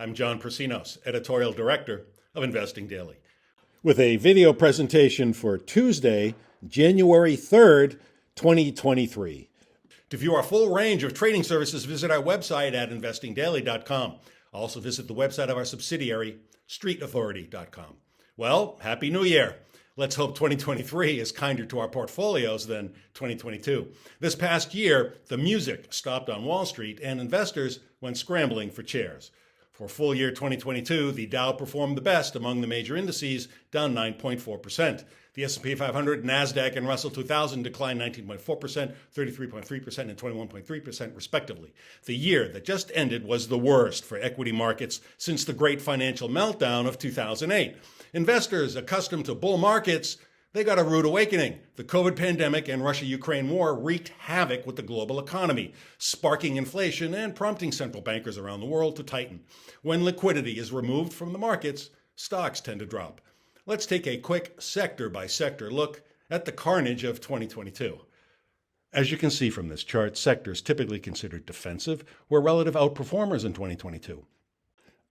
I'm John Prasinos, Editorial Director of Investing Daily, with a video presentation for Tuesday, January 3rd, 2023. To view our full range of trading services, visit our website at investingdaily.com. Also visit the website of our subsidiary, streetauthority.com. Well, Happy New Year. Let's hope 2023 is kinder to our portfolios than 2022. This past year, the music stopped on Wall Street and investors went scrambling for chairs. For full year 2022, the Dow performed the best among the major indices, down 9.4%. The S&P 500, NASDAQ, and Russell 2000 declined 19.4%, 33.3%, and 21.3% respectively. The year that just ended was the worst for equity markets since the great financial meltdown of 2008. Investors accustomed to bull markets, they got a rude awakening. The COVID pandemic and Russia-Ukraine war wreaked havoc with the global economy, sparking inflation and prompting central bankers around the world to tighten. When liquidity is removed from the markets, stocks tend to drop. Let's take a quick sector-by-sector look at the carnage of 2022. As you can see from this chart, sectors typically considered defensive were relative outperformers in 2022.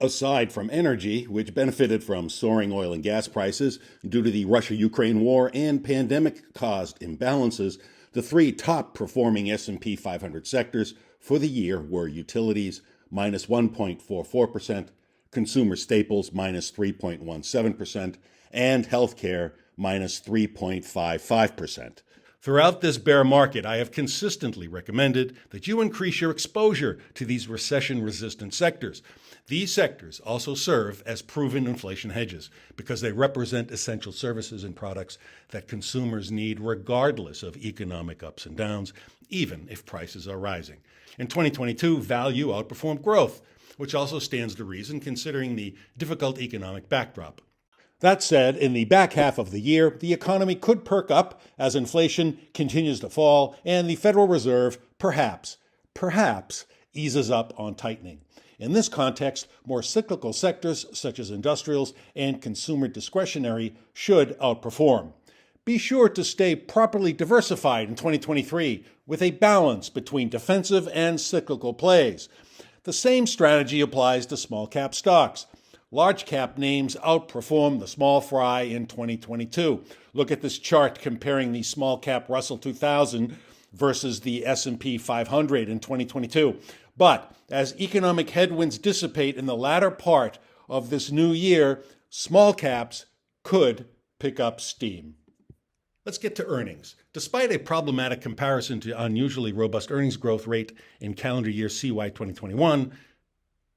Aside from energy, which benefited from soaring oil and gas prices due to the Russia-Ukraine war and pandemic-caused imbalances, the three top-performing S&P 500 sectors for the year were utilities, minus 1.44%, consumer staples, minus 3.17%, and healthcare, minus 3.55%. Throughout this bear market, I have consistently recommended that you increase your exposure to these recession-resistant sectors. These sectors also serve as proven inflation hedges because they represent essential services and products that consumers need regardless of economic ups and downs, even if prices are rising. In 2022, value outperformed growth, which also stands to reason considering the difficult economic backdrop. That said, in the back half of the year, the economy could perk up as inflation continues to fall and the Federal Reserve perhaps eases up on tightening. In this context, more cyclical sectors such as industrials and consumer discretionary should outperform. Be sure to stay properly diversified in 2023 with a balance between defensive and cyclical plays. The same strategy applies to small cap stocks. Large cap names outperformed the small fry in 2022. Look at this chart comparing the small cap Russell 2000 versus the S&P 500 in 2022. But as economic headwinds dissipate in the latter part of this new year, small caps could pick up steam. Let's get to earnings. Despite a problematic comparison to unusually robust earnings growth rate in calendar year CY 2021,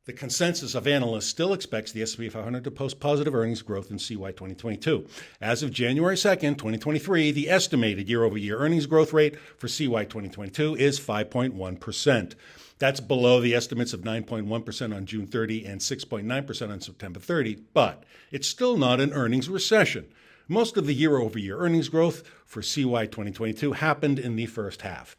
the consensus of analysts still expects the S&P 500 to post positive earnings growth in CY 2022. As of January 2nd, 2023, the estimated year-over-year earnings growth rate for CY 2022 is 5.1%. That's below the estimates of 9.1% on June 30 and 6.9% on September 30, but it's still not an earnings recession. Most of the year-over-year earnings growth for CY 2022 happened in the first half.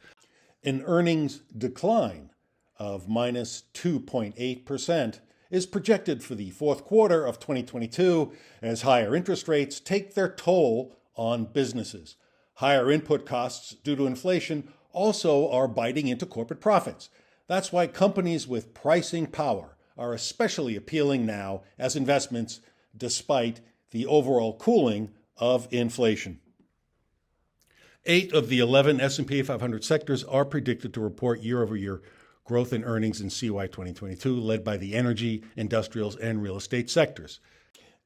An earnings decline of minus 2.8% is projected for the fourth quarter of 2022 as higher interest rates take their toll on businesses. Higher input costs due to inflation also are biting into corporate profits. That's why companies with pricing power are especially appealing now as investments despite the overall cooling of inflation. 8 of the 11 S&P 500 sectors are predicted to report year-over-year growth in earnings in CY 2022, led by the energy, industrials, and real estate sectors.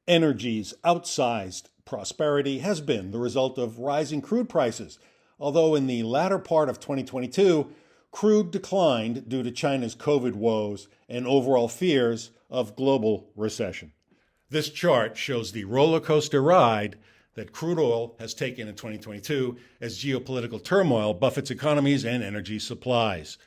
Energy's outsized prosperity has been the result of rising crude prices, although in the latter part of 2022, crude declined due to China's COVID woes and overall fears of global recession. This chart shows the roller coaster ride that crude oil has taken in 2022 as geopolitical turmoil buffets economies and energy supplies.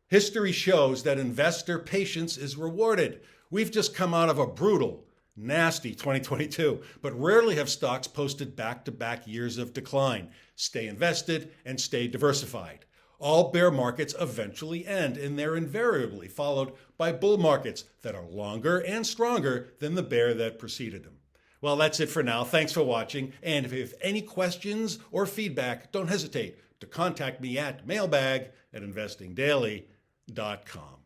History shows that investor patience is rewarded. We've just come out of a brutal, nasty 2022, but rarely have stocks posted back-to-back years of decline. Stay invested and stay diversified. All bear markets eventually end, and they're invariably followed by bull markets that are longer and stronger than the bear that preceded them. Well, that's it for now. Thanks for watching. And if you have any questions or feedback, don't hesitate to contact me at mailbag@investingdaily.com.